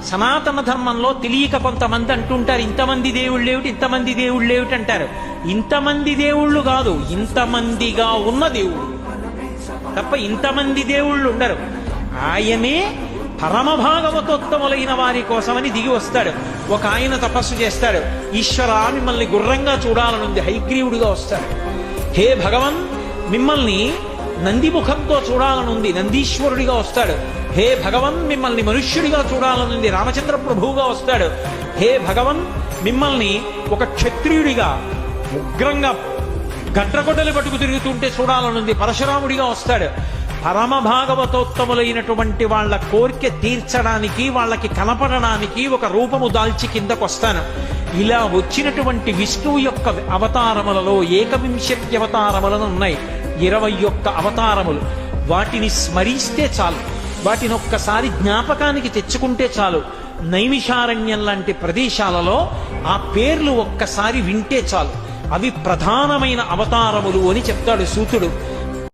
సనాతన ధర్మంలో తెలియక కొంతమంది అంటుంటారు, ఇంతమంది దేవుళ్ళు ఏమిటి, ఇంతమంది దేవుళ్ళు ఏమిటి అంటారు. ఇంతమంది దేవుళ్ళు కాదు, ఇంతమందిగా ఉన్న దేవుడు తప్ప ఇంతమంది దేవుళ్ళు ఉండరు. ఆయనే పరమ భాగవతోత్తములైన వారి కోసమని దిగి వస్తాడు. ఒక ఆయన తపస్సు చేస్తాడు, ఈశ్వర మిమ్మల్ని గుర్రంగా చూడాలనుంది, హైగ్రీవుడిగా వస్తాడు. హే భగవన్ మిమ్మల్ని నందిముఖంతో చూడాలనుంది, నందీశ్వరుడిగా వస్తాడు. హే భగవన్ మిమ్మల్ని మనుష్యుడిగా చూడాలనుంది, రామచంద్ర ప్రభువుగా వస్తాడు. హే భగవన్ మిమ్మల్ని ఒక క్షత్రియుడిగా ఉగ్రంగా గడ్డగొడ్డలు పట్టుకు తిరుగుతుంటే చూడాలనుంది, పరశురాముడిగా వస్తాడు. పరమ భాగవతోత్తములైనటువంటి వాళ్ళ కోరిక తీర్చడానికి, వాళ్ళకి కనపడడానికి ఒక రూపము దాల్చి కిందకొస్తాను. ఇలా వచ్చినటువంటి విష్ణువు యొక్క అవతారములలో 21 అవతారములను ఉన్నాయి, 21 అవతారములు. వాటిని స్మరిస్తే చాలు, వాటిని ఒక్కసారి జ్ఞాపకానికి తెచ్చుకుంటే చాలు. నైమిషారణ్యం లాంటి ప్రదేశాలలో ఆ పేర్లు ఒక్కసారి వింటే చాలు. అవి ప్రధానమైన అవతారములు అని చెప్తాడు సూతుడు.